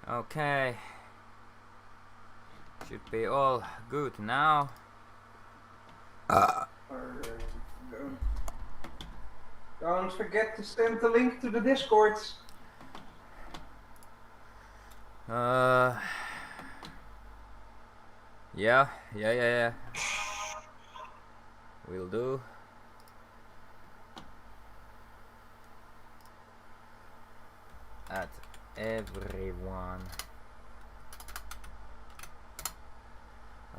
Okay. Should be all good now. Don't forget to send the link to the Discord. Yeah. Will do. At everyone.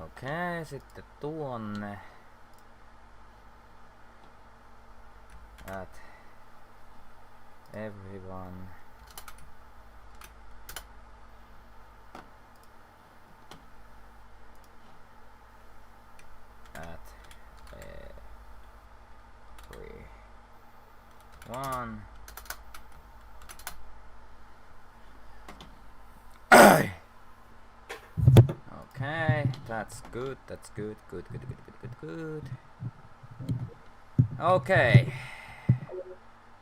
Okei, sitten tuonne. At everyone. At everyone. Okay, that's good, good. Okay.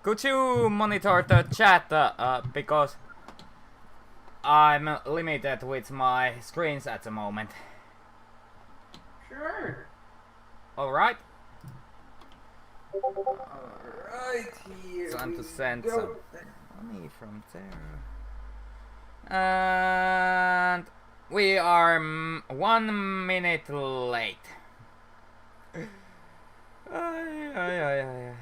Could you monitor the chat, because I'm limited with my screens at the moment. Sure. Alright. Alright, here Time to send go. some money from there. And we are 1 minute late. Ay.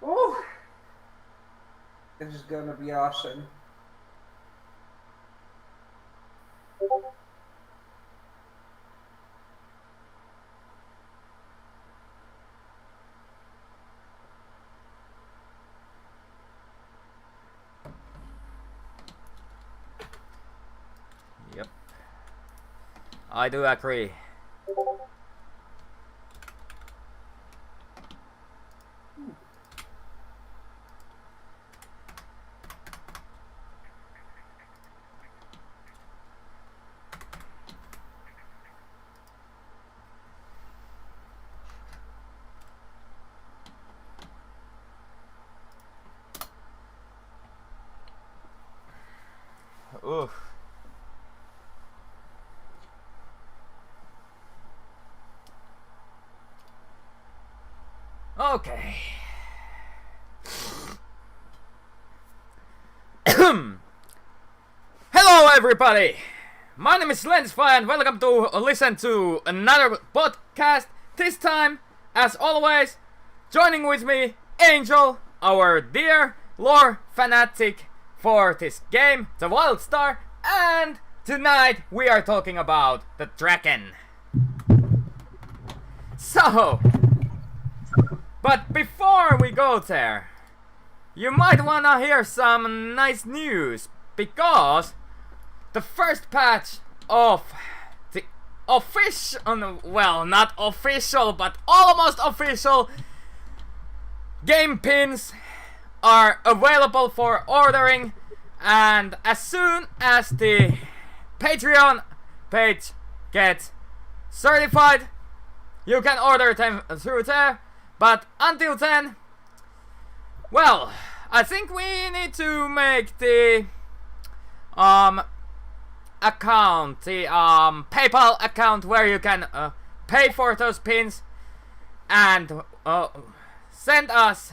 Oh, this is gonna be awesome. Yep. I do agree. Oof. Okay. Hello everybody! My name is SlendisFi and welcome to listen to another podcast. This time, as always, joining with me, Angel, our dear lore fanatic for this game, the Wildstar, and tonight we are talking about the dragon. So, but before we go there, you might wanna hear some nice news, because the first patch of the official, well, not official, but almost official game pins are available for ordering, and as soon as the Patreon page gets certified, you can order them through there. But until then, well, I think we need to make the account, the PayPal account where you can pay for those pins and send us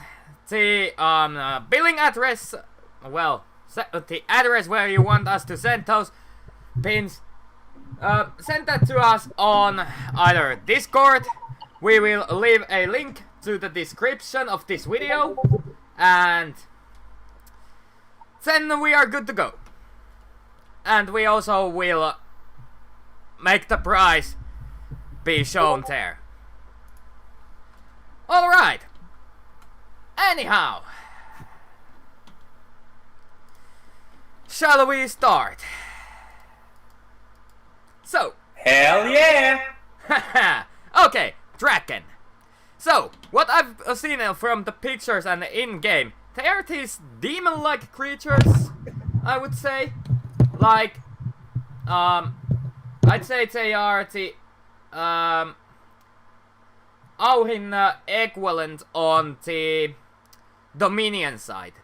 the billing address, well, the address where you want us to send those pins. Send that to us on either Discord. We will leave a link to the description of this video, and then we are good to go. And we also will make the price be shown there. Alright. Anyhow, shall we start? So, Hell yeah! okay, dragon. So, what I've seen from the pictures and in-game, they are these demon-like creatures, I would say. Like, I'd say they are the, Auhin equivalent on the Dominion side,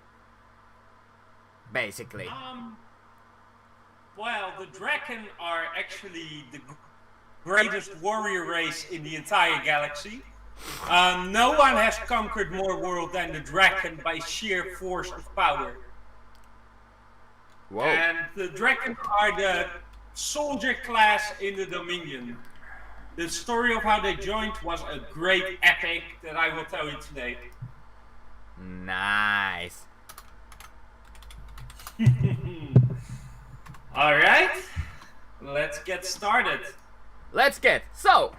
basically. Well, the Draken are actually the greatest warrior race in the entire galaxy. No one has conquered more world than the Draken by sheer force of power. Whoa. And the Draken are the soldier class in the Dominion. The story of how they joined was a great epic that I will tell you today. Nice. Alright, let's get started. Let's get. So,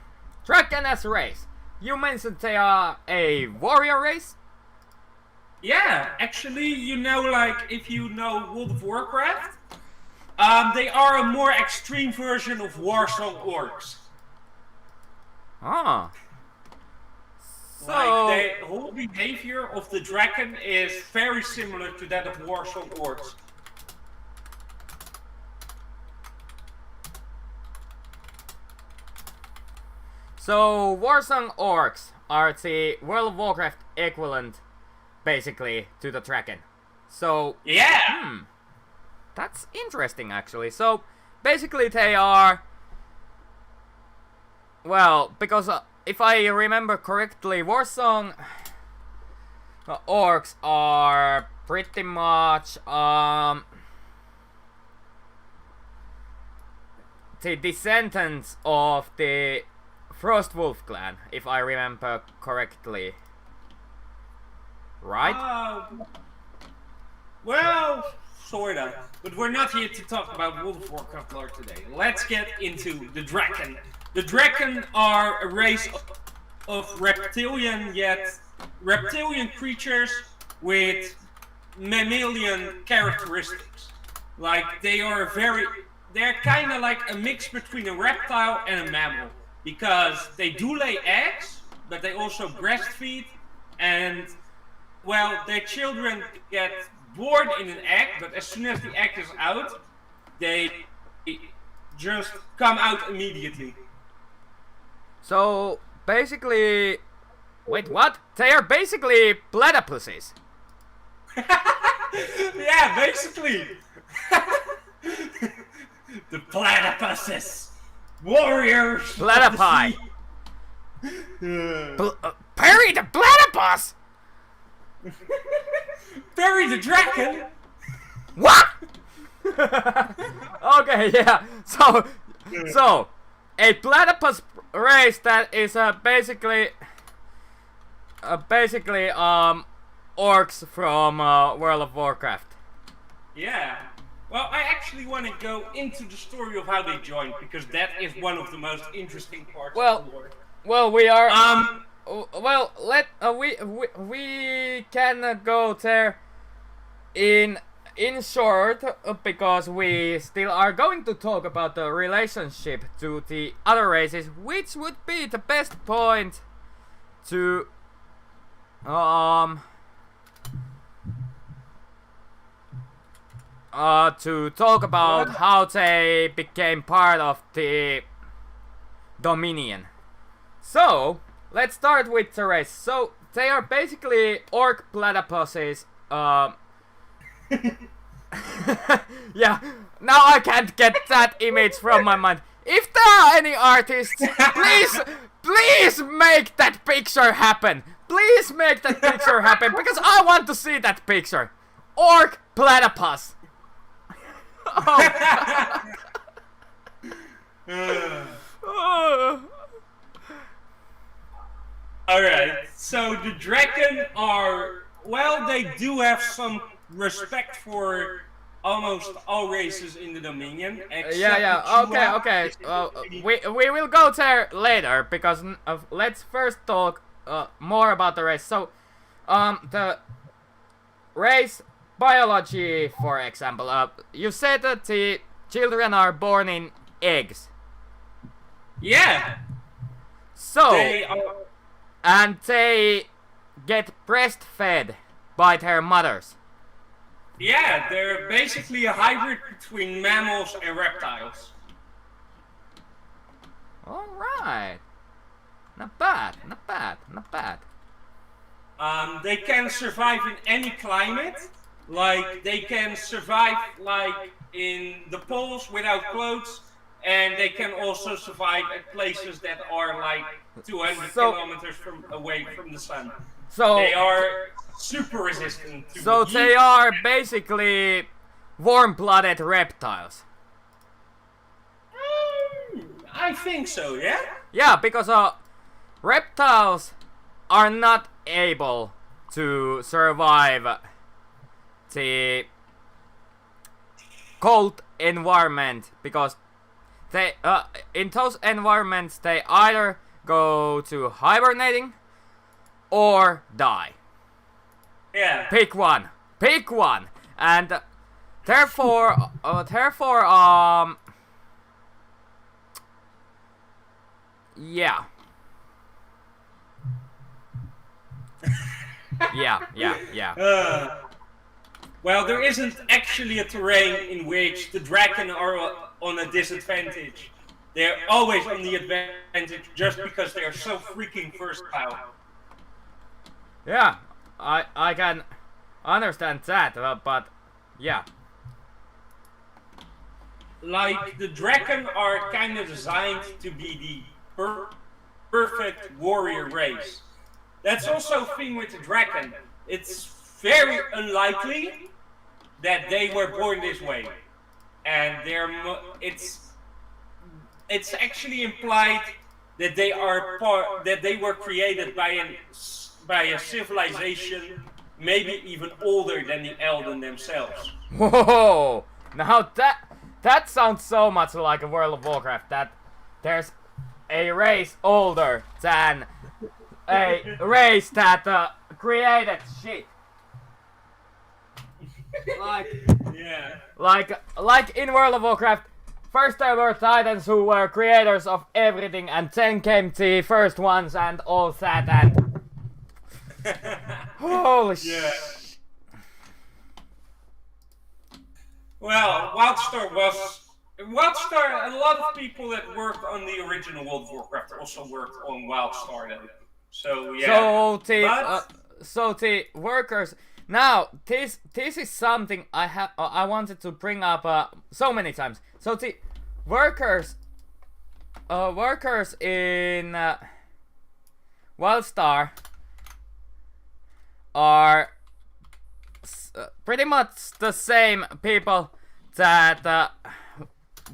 Draken as race. You mentioned they are a warrior race? Yeah, actually, you know, like, if you know World of Warcraft, they are a more extreme version of Warsong orcs. Ah. So, Like, the whole behavior of the Draken is very similar to that of Warsong orcs. so Warsong orcs are the World of Warcraft equivalent, basically, to the Draken. So, Yeah! that's interesting, actually. So, basically, they are. Well, because if I remember correctly, Warsong orcs are pretty much the descendants of the Frostwolf clan, if I remember correctly. Right? Well, sorta. But we're not here to talk about World of Warcraft lore today. Let's get into the Draken. The Draken are a race of reptilian creatures with mammalian characteristics. Like, they're kind of like a mix between a reptile and a mammal. Because they do lay eggs, but they also breastfeed, and, well, their children get born in an egg, but as soon as the egg is out, they just come out immediately. So, basically. Wait, what? They are basically platypuses. Yeah, basically. The platypuses. Warriors. Platypi. Perry the platypus! Bury the Draken. What? Okay, yeah. So, a platypus race that is basically orcs from World of Warcraft. Yeah. Well, I actually want to go into the story of how they joined, because that is one of the most interesting parts of the lore. Well, we are. Well, we can go there in short, because we still are going to talk about the relationship to the other races, which would be the best point to talk about how they became part of the Dominion. So, let's start with the race. So, they are basically orc platypuses. Yeah, now I can't get that image from my mind. If there are any artists, please make that picture happen. Please make that picture happen, because I want to see that picture. Orc platypus. Alright, so the Draken are, well, they do have some respect for almost all races in the Dominion. Okay. We will go there later, because let's first talk more about the race. So, the race biology, for example. You said that the children are born in eggs. Yeah. So, They are, and they get breastfed by their mothers. yeah, they're basically a hybrid between mammals and reptiles. Alright. Not bad, not bad, not bad. They can survive in any climate. Like, they can survive, like, in the poles without clothes. And they can also survive at places that are, like, 200 kilometers away from the sun. So they are super resistant to So heat. they are basically warm-blooded reptiles. I think so, yeah? Yeah, because reptiles are not able to survive the cold environment, because they in those environments they either go to hibernating or die. Yeah. Pick one. Pick one. And therefore, yeah. Yeah. Well, there isn't actually a terrain in which the dragon are on a disadvantage. They're always on the advantage just because they are so freaking versatile. Yeah, I can understand that, but yeah. Like, the dragon are kind of designed to be the perfect warrior race. That's also a thing with the dragon. It's very unlikely that they were born this way, and it's actually implied that they are that they were created by a civilization maybe even older than the Elden themselves. Whoa! Now that sounds so much like a World of Warcraft, that there's a race older than a race that created shit. Like in World of Warcraft, first there were Titans who were creators of everything, and then came the first ones and all that, and holy shit. Well, Wildstar, a lot of people that worked on the original World of Warcraft also worked on Wildstar though. So yeah. So the workers. Now this is something I wanted to bring up so many times. So the workers in Wildstar are pretty much the same people that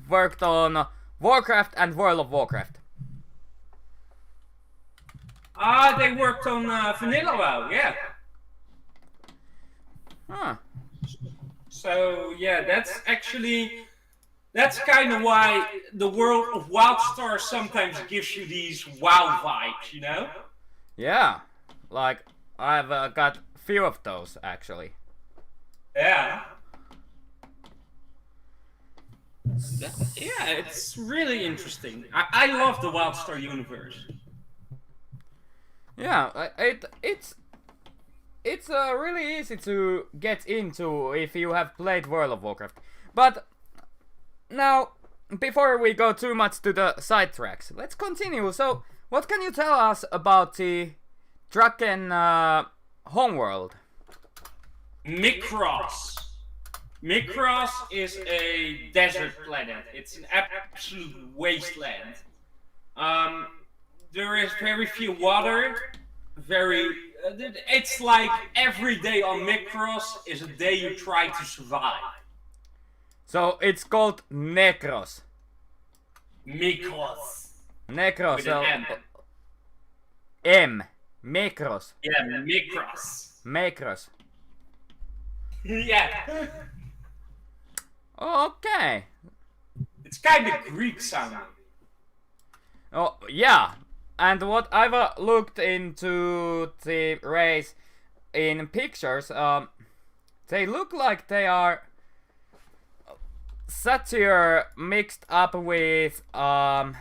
worked on Warcraft and World of Warcraft. They worked on Vanilla WoW, yeah. Huh. So yeah, that's kind of why the world of Wildstar sometimes gives you these WoW vibes, you know? Yeah, like I've got few of those actually. Yeah. Yeah, it's really interesting. I love the Wildstar universe. Yeah, it's really easy to get into if you have played World of Warcraft. But now, before we go too much to the sidetracks, let's continue. So, what can you tell us about the Draken homeworld? Micros. Micros is a desert planet. It's an absolute wasteland. There is very few water. It's like every day on Micros is a day you try to survive. So it's called Necros. Micros. Necros. With So an M. Micros. Yeah, Micros. Macros. Yeah. Okay. It's kind of Greek sounding. Oh yeah. And what I've looked into the race in pictures, they look like they are satyr mixed up with the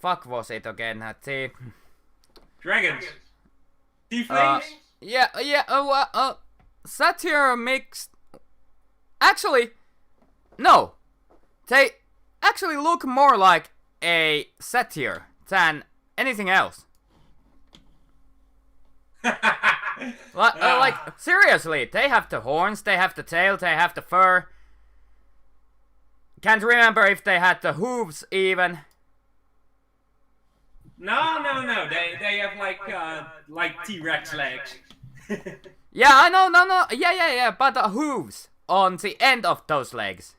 fuck was it again? The Dragons. Tieflings? satyr mixed. Actually, no. they actually look more like a satyr than anything else. Like, seriously, they have the horns, they have the tail, they have the fur. Can't remember if they had the hooves even. No. They have like T-Rex legs. Yeah, I know, no. Yeah, but the hooves on the end of those legs.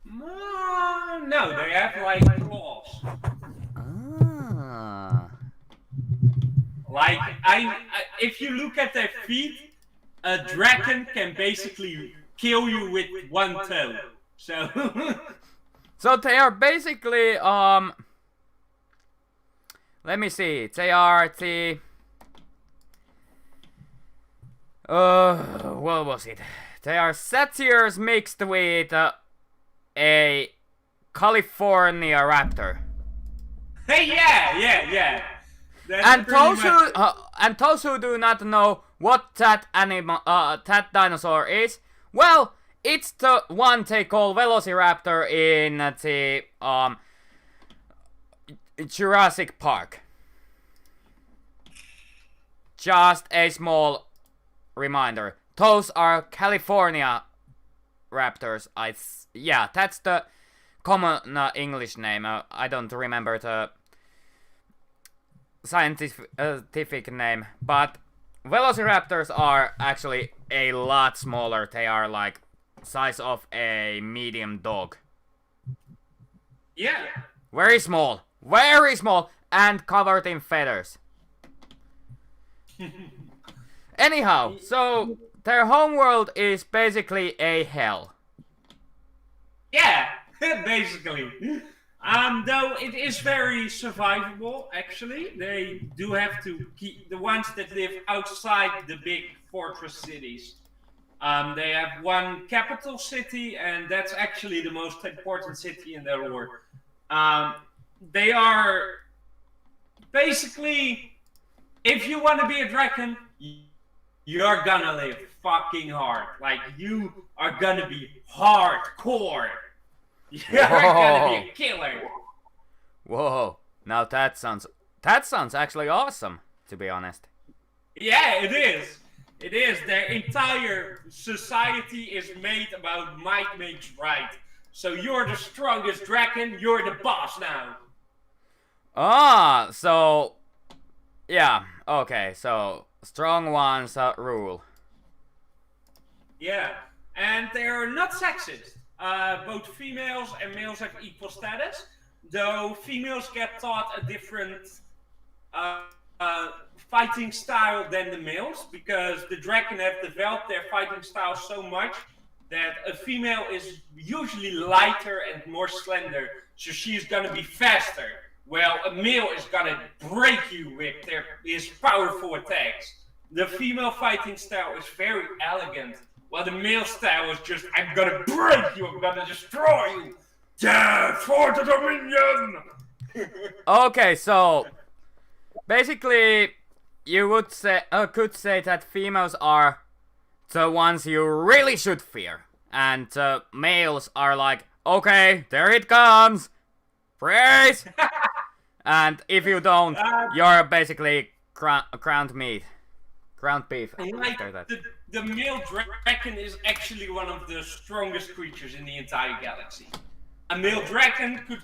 No, they have like claws. Ah. Like, if you look at their feet, a dragon can basically kill you with one toe. So, So they are basically, let me see, they are the, what was it? They are satyrs mixed with a California raptor. hey, yeah. And those who do not know what that dinosaur is, well, it's the one they call Velociraptor in the Jurassic Park. Just a small reminder. Those are California raptors. Yeah, that's the common English name. I don't remember the scientific name, but Velociraptors are actually a lot smaller. They are like size of a medium dog. Yeah. Very small, and covered in feathers. Anyhow, so their homeworld is basically a hell. Yeah, basically. Though it is very survivable, actually. They do have to keep the ones that live outside the big fortress cities. They have one capital city, and that's actually the most important city in their lore. They are basically, if you want to be a dragon, you're gonna live fucking hard. Like, you are gonna be hardcore. You're gonna be a killer. Whoa! Now that sounds actually awesome, to be honest. Yeah, it is. It is. Their entire society is made about might makes right. So you're the strongest dragon. You're the boss now. Ah, so yeah, okay, so strong ones rule. Yeah, and they are not sexist. Both females and males have equal status, though females get taught a different fighting style than the males, because the dragon have developed their fighting style so much that a female is usually lighter and more slender, so she's gonna be faster, while a male is gonna break you with his powerful attacks. The female fighting style is very elegant, while the male style is just, I'm gonna break you, I'm gonna destroy you. Death for the Dominion! Okay, so basically you would say could say that females are the ones you really should fear, and males are like, okay, there it comes, freeze! And if you don't, you're basically ground beef. Like, after that. the male dragon is actually one of the strongest creatures in the entire galaxy. A male dragon could,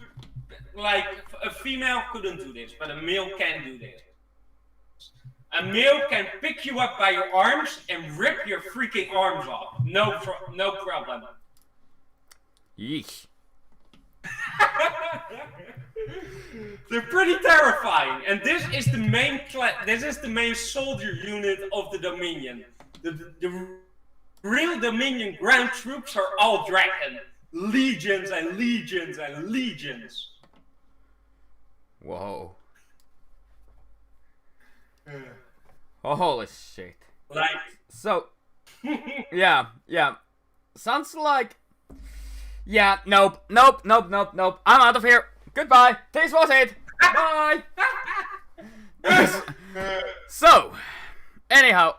like, a female couldn't do this, but a male can do this. A male can pick you up by your arms and rip your freaking arms off. No problem. Yeesh. They're pretty terrifying, and this is the main soldier unit of the Dominion. The real Dominion ground troops are all dragon. Legions and legions and legions. Whoa. Holy shit. Like, so, yeah. Sounds like, yeah, nope. I'm out of here. Goodbye. This was it. Bye. So, anyhow,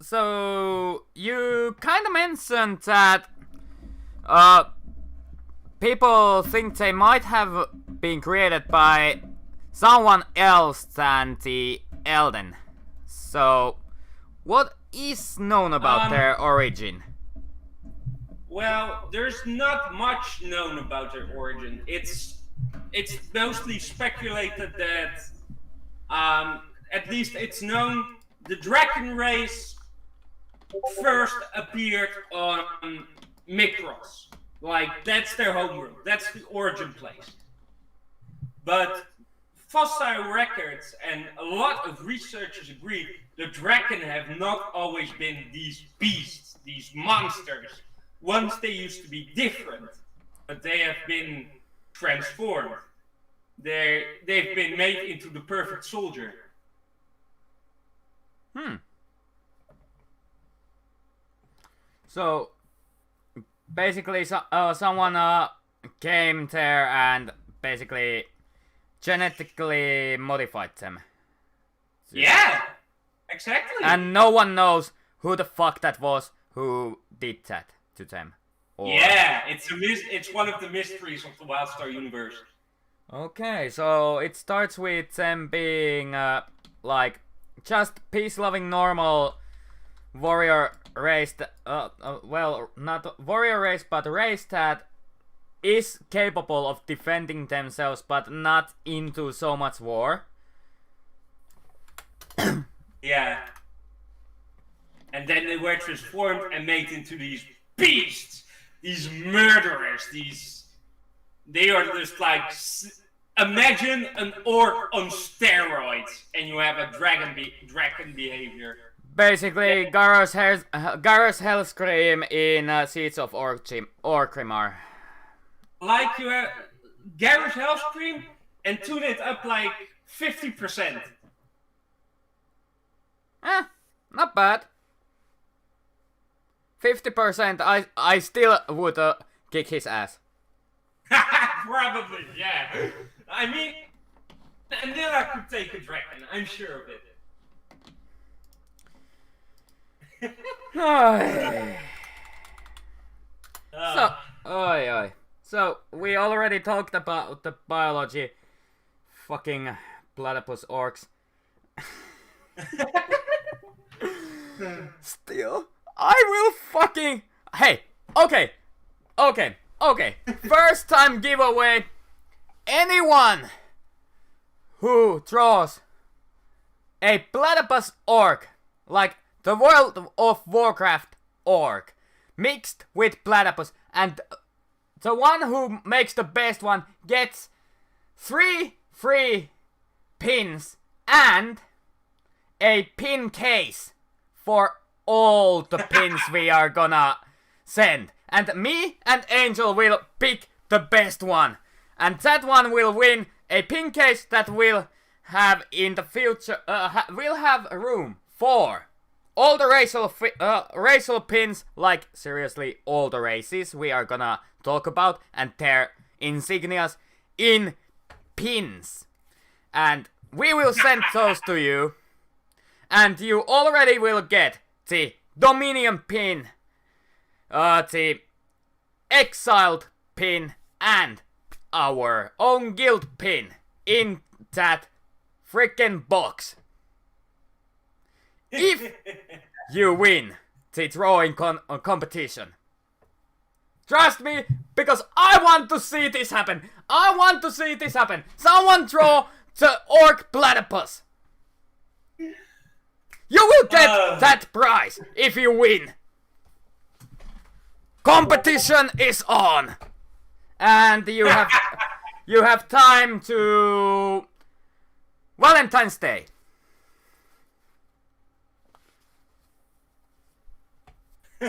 so you kind of mentioned that people think they might have been created by someone else than the Elden. So, what is known about their origin? Well, there's not much known about their origin. It's mostly speculated that, at least it's known, the dragon race first appeared on Mikros. Like, that's their homeworld. That's the origin place. But fossil records and a lot of researchers agree the dragon have not always been these beasts, these monsters. Once they used to be different, but they have been transformed. They've been made into the perfect soldier. So, basically, someone came there and basically genetically modified them. Yeah, exactly. And no one knows who the fuck that was who did that to them. Or... Yeah, it's one of the mysteries of the Wildstar universe. Okay, so it starts with them being like just peace-loving, normal warrior race. Well, not warrior race, but a race that is capable of defending themselves, but not into so much war. Yeah. And then they were transformed and made into these beasts, these murderers, they are just like, imagine an orc on steroids, and you have a dragon behavior. Basically, Garro's Hellscream in Seeds of Orgrimmar. Like you have Garro's Hellscream and tune it up like 50%. Not bad. 50%, I still would kick his ass. Probably, yeah. I mean, and then I could take a dragon, I'm sure of it. So, we already talked about the biology. Fucking platypus orcs. Still, I will fucking... Hey, okay. First time giveaway. Anyone who draws a platypus orc, like the World of Warcraft orc, mixed with platypus, and the one who makes the best one gets 3 free pins and a pin case for all the pins we are gonna send. And me and Angel will pick the best one. And that one will win a pin case that will have in the future, will have room for all the racial pins, like seriously all the races we are gonna talk about, and their insignias in pins. And we will send those to you. And you already will get the Dominion pin, the Exiled pin, and our own guild pin in that freaking box. If you win the drawing competition. Trust me, because I want to see this happen. Someone draw the orc platypus. You will get that prize if you win. Competition is on. And you have time to Valentine's Day.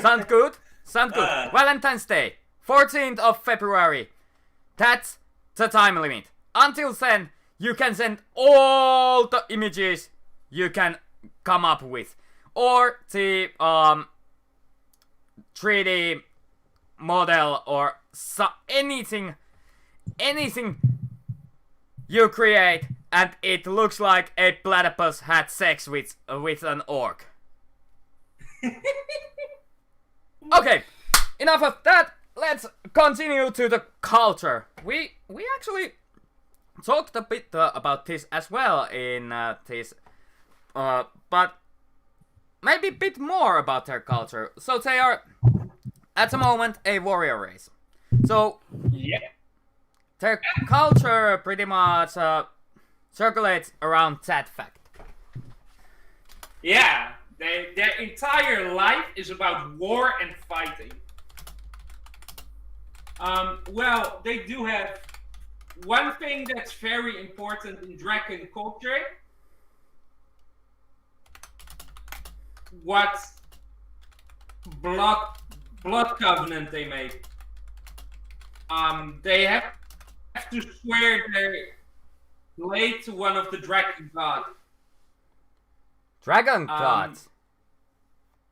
Sound good? Valentine's Day, 14th of February. That's the time limit. Until then, you can send all the images you can come up with. Or the 3D model or anything you create and it looks like a platypus had sex with an orc. Okay, enough of that. let's continue to the culture. We actually talked a bit about this as well in this, but maybe a bit more about their culture. So they are, at the moment, a warrior race. So Yeah. their culture pretty much circulates around that fact. Yeah. Their entire life is about war and fighting. Well, they do have one thing that's very important in dragon culture. What blood covenant they make. They have to swear their blade to one of the dragon gods. Dragon gods.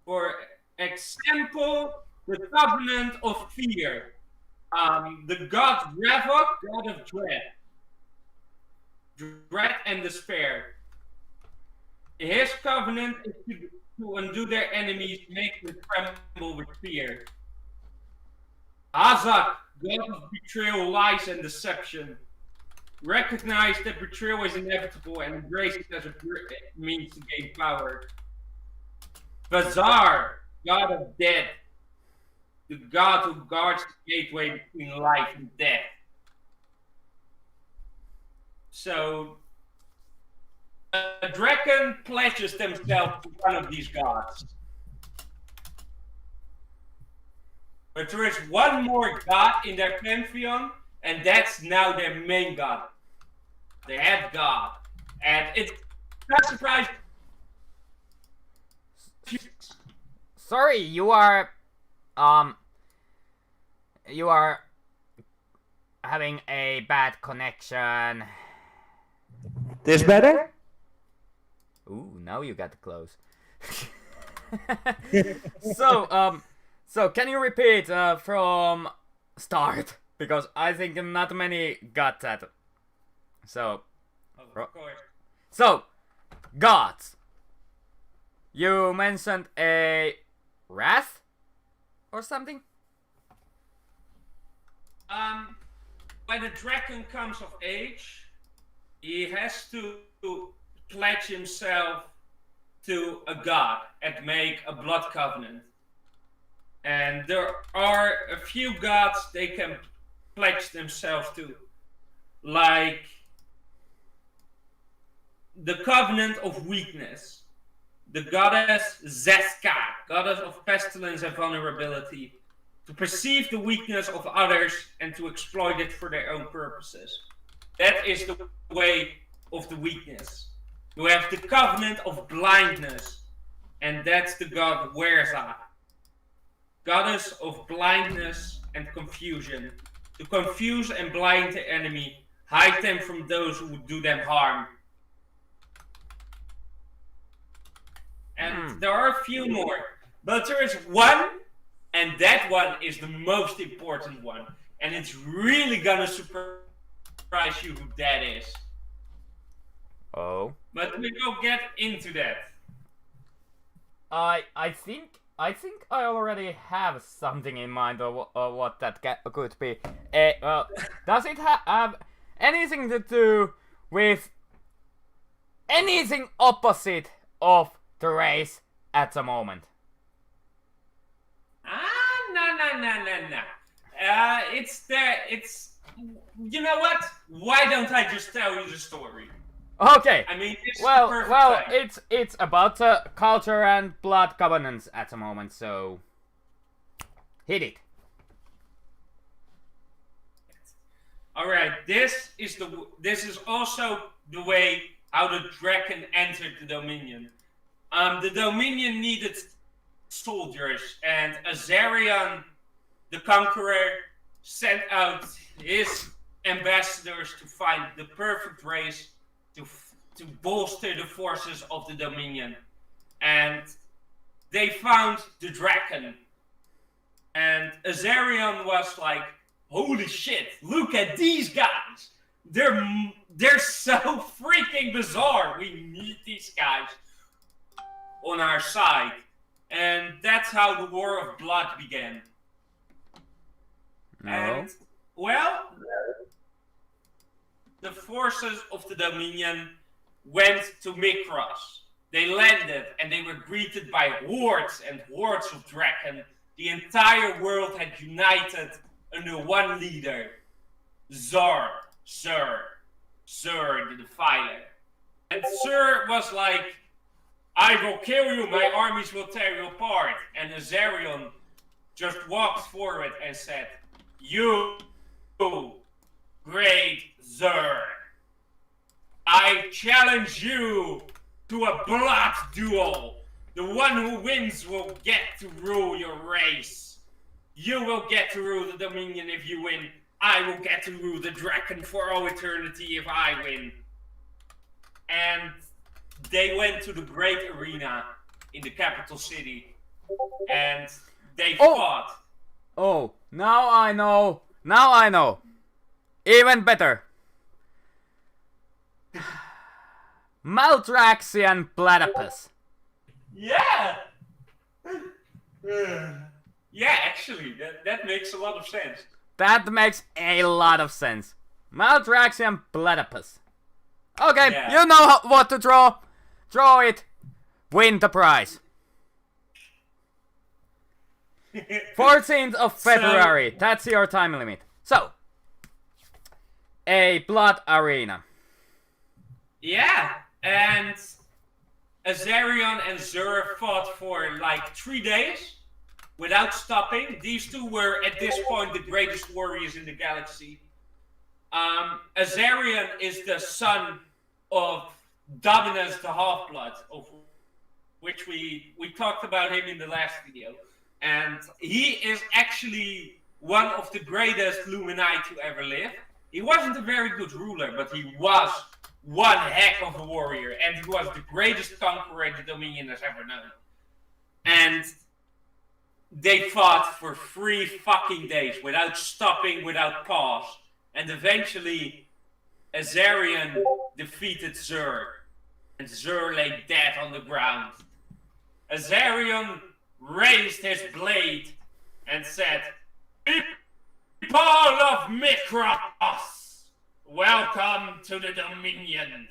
For example, the covenant of fear. The god Ravok, god of dread and despair. His covenant is to undo their enemies, make them tremble with fear. Azak, god of betrayal, lies, and deception. Recognize that betrayal is inevitable and embrace it as a means to gain power. Bazaar, God of Dead, the god who guards the gateway between life and death. So, a dragon pledges themselves to one of these gods. But there is one more god in their pantheon, and that's now their main god. The head god. And it's not surprising. Sorry, you are having a bad connection. This better? Ooh, now you got close. So can you repeat from start? Because I think not many got that. So, Of course. so gods. You mentioned a wrath or something? When a dragon comes of age, he has to pledge himself to a god and make a blood covenant. And there are a few gods they can pledge themselves to, like the covenant of weakness, the goddess Zeska, goddess of pestilence and vulnerability, to perceive the weakness of others and to exploit it for their own purposes. That is the way of the weakness. You have the covenant of blindness, and that's the god Werza, goddess of blindness and confusion, to confuse and blind the enemy, hide them from those who would do them harm. And there are a few more, but there is one, and that one is the most important one, and it's really gonna surprise you who that is. Oh. But we will get into that. I think I already have something in mind of what that could be. Well, does it have anything to do with anything opposite of the race at the moment? No. It's you know what? Why don't I just tell you the story? Okay. I mean, it's well, the perfect time. it's about culture and blood covenants at the moment, so hit it. All right, this is also the way how the dragon entered the Dominion. The Dominion needed soldiers, and Azarion, the Conqueror, sent out his ambassadors to find the perfect race to bolster the forces of the Dominion. And they found the dragon. And Azarion was like, holy shit, look at these guys. They're so freaking bizarre. We need these guys on our side. And that's how the War of Blood began. No. And, well, the forces of the Dominion went to Mikros. They landed and they were greeted by hordes and hordes of Draken. The entire world had united under one leader, Sir the Defiler. And Sir was like, I will kill you, my armies will tear you apart. And Azarion just walked forward and said, you, great Sir, I challenge you to a blood duel. The one who wins will get to rule your race. You will get to rule the Dominion if you win. I will get to rule the Draken for all eternity if I win. And they went to the great arena in the capital city. And they fought. Oh, now I know. Now I know. Even better. Maldraxian platypus. Yeah! Yeah, actually, that makes a lot of sense. That makes a lot of sense. Maldraxian platypus. Okay, Yeah. you know what to draw. Draw it. Win the prize. 14th of February. That's your time limit. So, a blood arena. Yeah, and Azarion and Zur fought for like 3 days without stopping. These two were at this point the greatest warriors in the galaxy. Azarion is the son of Dominus the Half-Blood, of which we talked about him in the last video. And he is actually one of the greatest Lumini to ever live. He wasn't a very good ruler, but he was one heck of a warrior, and he was the greatest conqueror the Dominion has ever known. And they fought for 3 fucking days without stopping, without pause. And eventually, Azarion defeated Zur, and Zur lay dead on the ground. Azarion raised his blade and said, "People of Mikros, welcome to the Dominion."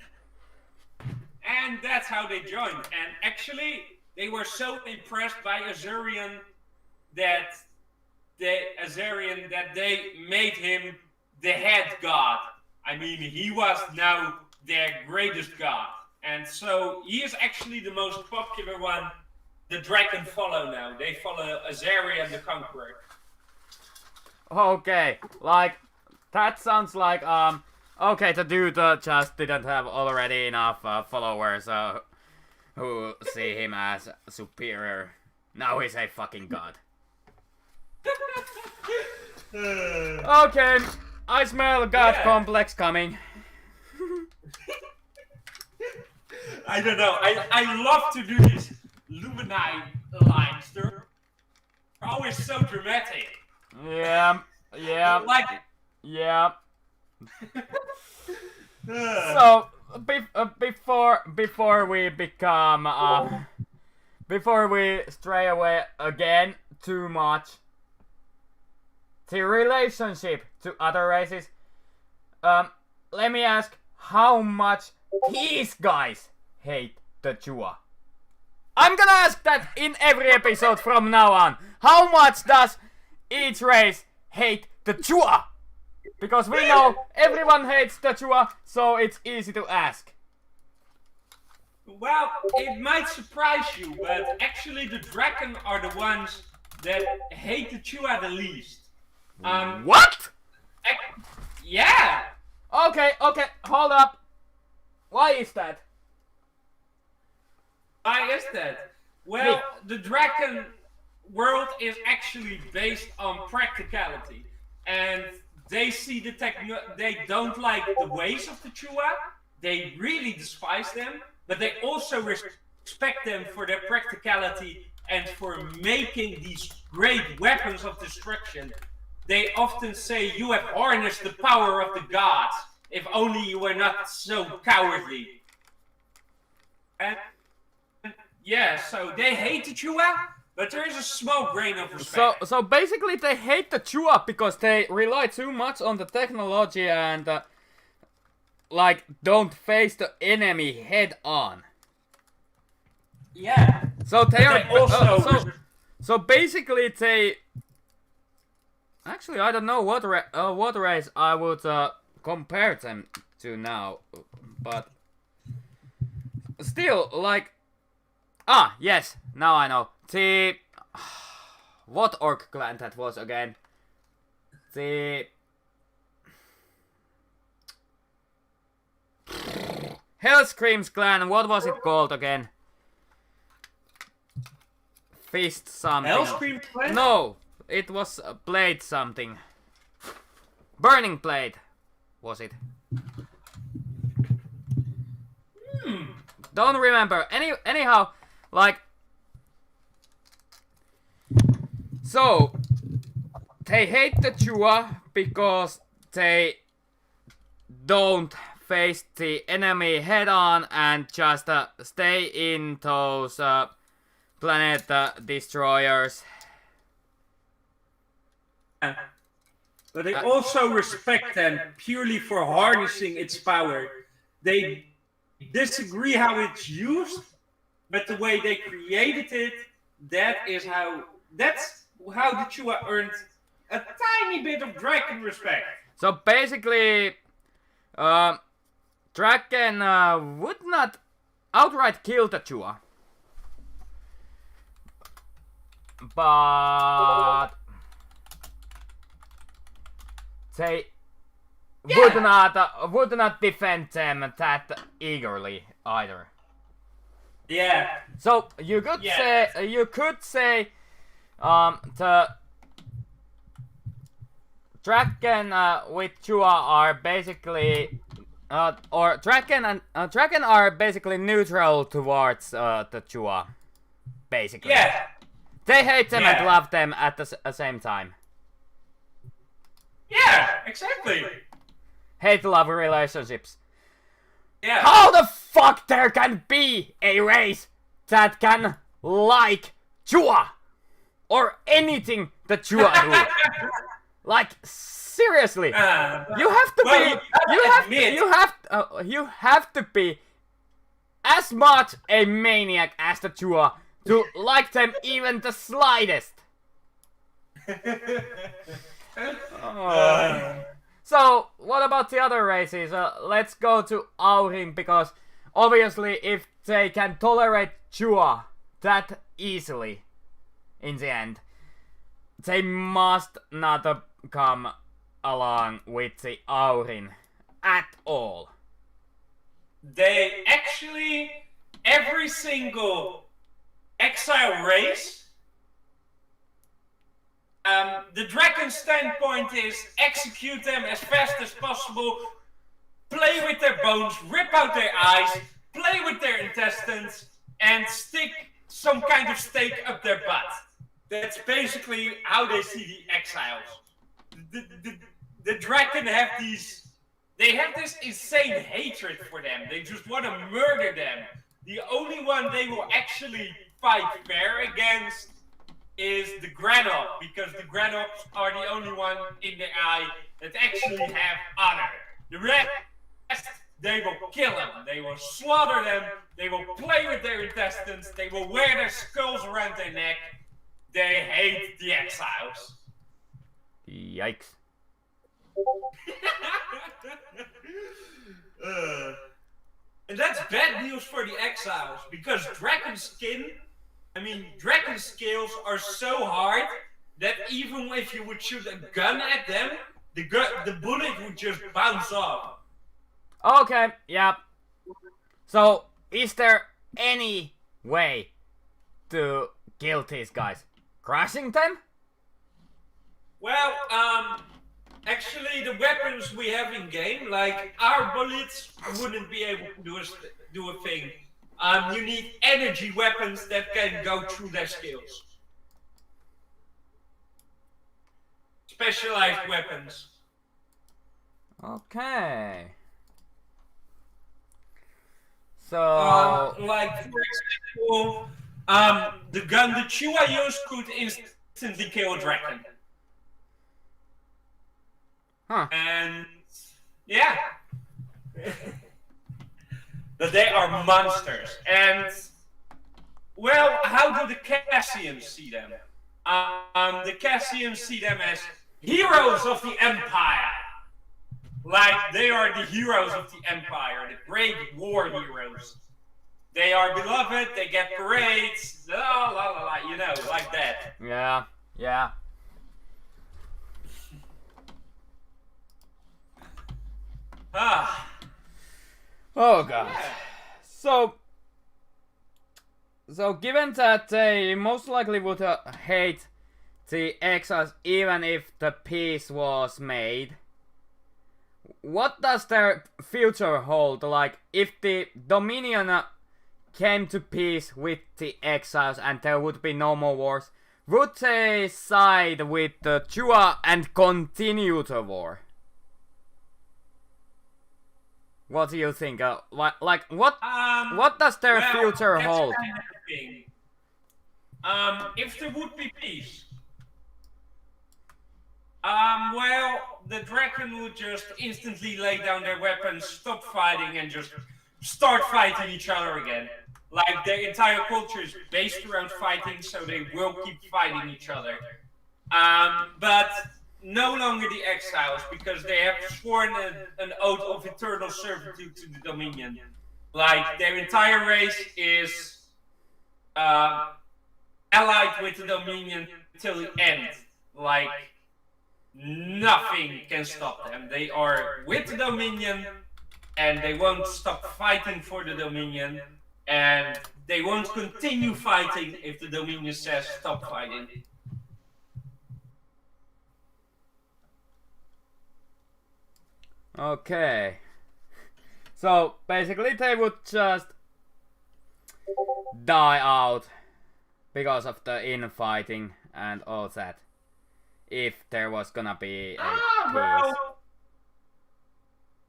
And that's how they joined. And actually, they were so impressed by Azarion that they made him the head god. I mean, he was now their greatest god. And so he is actually the most popular one. The Draken follow now. They follow Azarion the Conqueror. Okay, like, that sounds like, okay, the dude just didn't have already enough followers who see him as superior. Now he's a fucking god. Okay, I smell god complex coming. I don't know. I love to do these Lumini lines. They're always so dramatic. Yeah. Like it. Yeah. So before we become before we stray away again too much, the relationship to other races. Let me ask, how much these guys hate the Chua? I'm gonna ask that in every episode from now on. How much does each race hate the Chua? Because we know everyone hates the Chua, so it's easy to ask. Well, it might surprise you, but actually the Draken are the ones that hate the Chua the least. What? Yeah! Okay, hold up. Why is that? Why is that? Well, the Draken world is actually based on practicality. And they see they don't like the ways of the Chua. They really despise them, but they also respect them for their practicality and for making these great weapons of destruction. They often say, "You have harnessed the power of the gods, if only you were not so cowardly." And yeah, so they hate the Chua, But there is a small grain of respect. So basically they hate the Chua because they rely too much on the technology and like don't face the enemy head on. Yeah. So they are also so basically they actually I don't know what race I would compare them to now, but still like yes, now I know. The what orc clan that was again? The Hellscream's clan, what was it called again? Fist something. Hellscream clan? No, it was Blade something. Burning Blade, was it? Don't remember. Anyhow, like, so they hate the Chua because they don't face the enemy head on and just stay in those planet destroyers. But they also respect them purely for harnessing its power. They disagree how it's used, but the way they created it, that's how the Chua earned a tiny bit of dragon respect. So basically, Draken would not outright kill the Chua, but they would not defend them that eagerly either. Yeah. So you could say the Draken with Chua are basically or Draken are basically neutral towards the Chua, basically. Yeah. They hate them and love them at the same time. Yeah, exactly. Hate-love relationships. Yeah. How the fuck there can be a race that can like Chua or anything that Chua do? Like seriously, you have to you have to be as much a maniac as the Chua to like them even the slightest. So, what about the other races? Let's go to Aurin, because obviously if they can tolerate Chua that easily in the end, they must not come along with the Aurin at all. They actually, every single exile race, the dragon standpoint is execute them as fast as possible, play with their bones, rip out their eyes, play with their intestines, and stick some kind of stake up their butt. That's basically how they see the exiles. The dragon have this insane hatred for them. They just want to murder them. The only one they will actually fight fair against is the Granob, because the Granobs are the only one in the eye that actually have honor. The rest, they will kill them, they will slaughter them, they will play with their intestines, they will wear their skulls around their neck. They hate the exiles. Yikes. And that's bad news for the exiles, because dragon scales are so hard that even if you would shoot a gun at them, the bullet would just bounce off. Okay, yeah. So, is there any way to kill these guys? Crushing them? Well, actually the weapons we have in game, like our bullets wouldn't be able to do a thing. You need energy weapons that can go through their scales. Specialized weapons. Okay. So... like, for example, The gun that Chua used could instantly kill a dragon. Huh. And yeah. But they are monsters. And well, how do the Cassians see them? The Cassians see them as heroes of the Empire. Like, they are the heroes of the Empire, the great war heroes. They are beloved, they get parades, la la la la, you know, like that. Yeah, yeah. Ah. Oh god. Yeah. So given that they most likely would hate the exiles even if the peace was made, what does their future hold? Like, if the Dominion came to peace with the exiles and there would be no more wars, would they side with the Chua and continue the war? What do you think? What does their future that's hold? kind of the thing. If there would be peace, well, the dragon would just instantly lay down their weapons, stop fighting, and just start fighting each other again. Like, their entire culture is based around fighting, so they will keep fighting each other. But no longer the exiles, because they have sworn an oath of eternal servitude to the Dominion. Like, their entire race is allied with the Dominion till the end. Like, nothing can stop them. They are with the Dominion, and they won't stop fighting for the Dominion, and they won't continue fighting if the Dominion says stop fighting. Okay. So basically they would just die out because of the infighting and all that. If there was gonna be a peace. Well,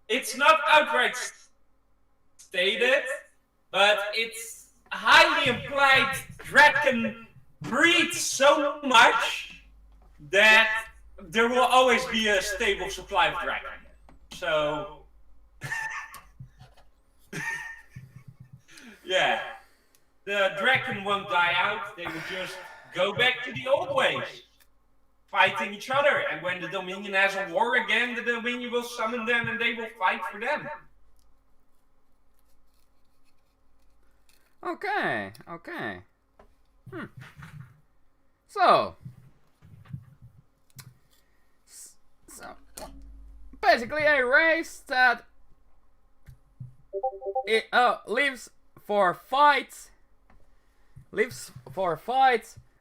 it's not outright stated, but it's highly implied Draken breeds so much that there will always be a stable supply of Draken. So, yeah, the Draken won't die out, they will just go back to the old ways. Fighting each other, and when the Dominion has a war again, the Dominion will summon them and they will fight for them. Okay, okay. So basically a race that lives for fights,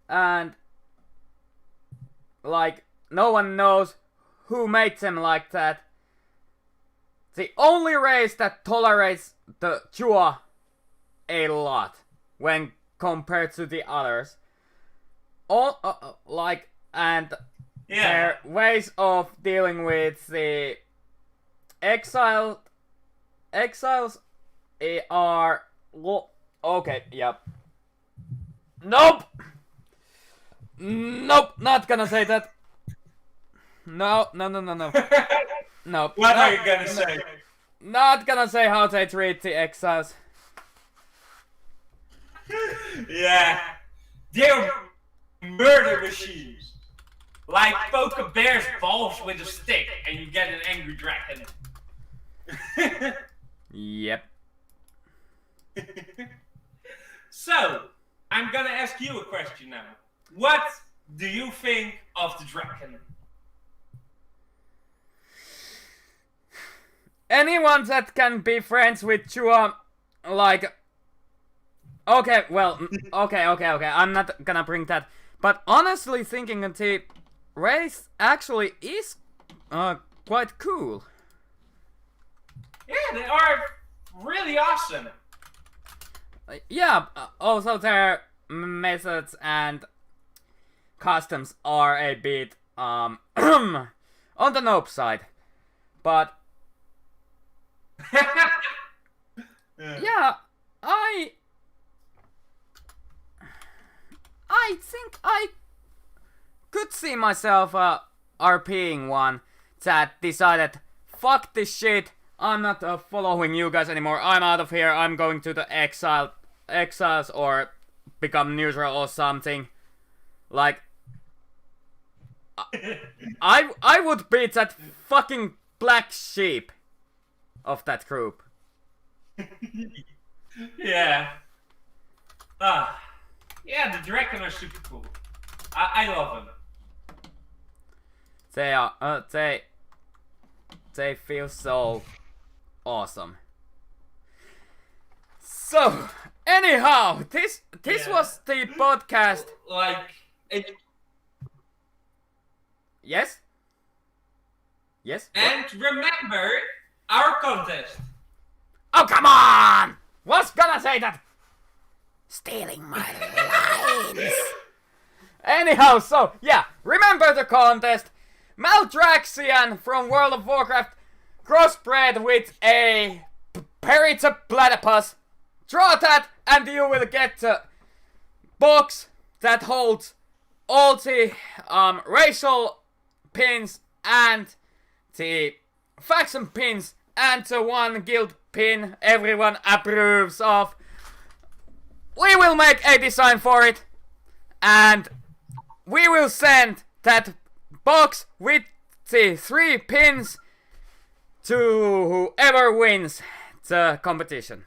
and like no one knows who made them like that. The only race that tolerates the Chua a lot when compared to the others. All and their ways of dealing with the exiles are okay. Yep. Nope, not gonna say that. No. No. What are you gonna say? Not gonna say how they treat the exiles. Yeah, they're murder machines. Like poke a bear's balls with a stick and you get an angry dragon. Yep. So, I'm gonna ask you a question now. What do you think of the dragon? Anyone that can be friends with Chua, like... Okay, well, okay, I'm not gonna bring that. But honestly thinking the race actually is quite cool. Yeah, they are really awesome. Yeah, also their methods and customs are a bit on the nope side. But yeah, I think I could see myself RPing one that decided, fuck this shit, I'm not following you guys anymore, I'm out of here, I'm going to the exiles or become neutral or something. Like, I would be that fucking black sheep of that group. Yeah. Yeah, the dragon are super cool. I love them. They are, they feel so awesome. So, anyhow, this was the podcast. Like, it, Yes? Yes? and remember our contest. Oh, come on! Was gonna say that! Stealing my lines! Anyhow, so, yeah, remember the contest. Maldraxian from World of Warcraft crossbred with a Perita platypus. Draw that and you will get a box that holds all the racial pins and the faction pins and the one guild pin everyone approves of. We will make a design for it and we will send that box with the 3 pins to whoever wins the competition.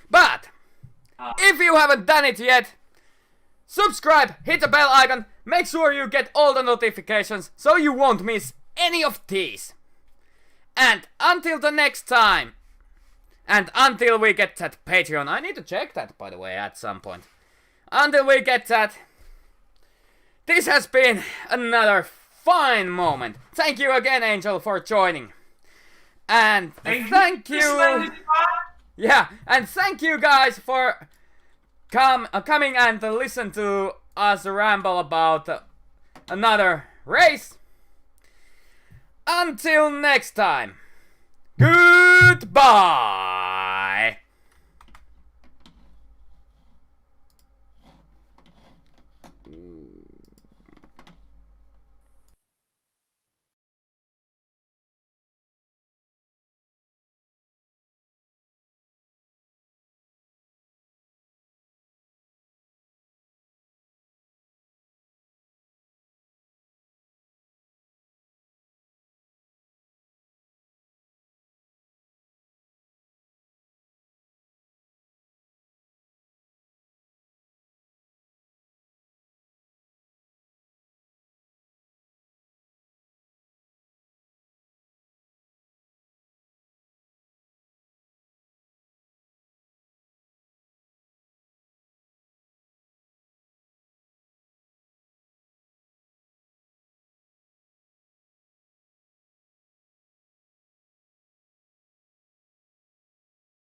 But if you haven't done it yet, subscribe, hit the bell icon, make sure you get all the notifications so you won't miss any of these. And until the next time, and until we get that Patreon, I need to check that by the way at some point. Until we get that, this has been another fine moment. Thank you again, Angel, for joining. And thank you. Yeah, and thank you guys for coming and listen to us ramble about another race. Until next time, goodbye.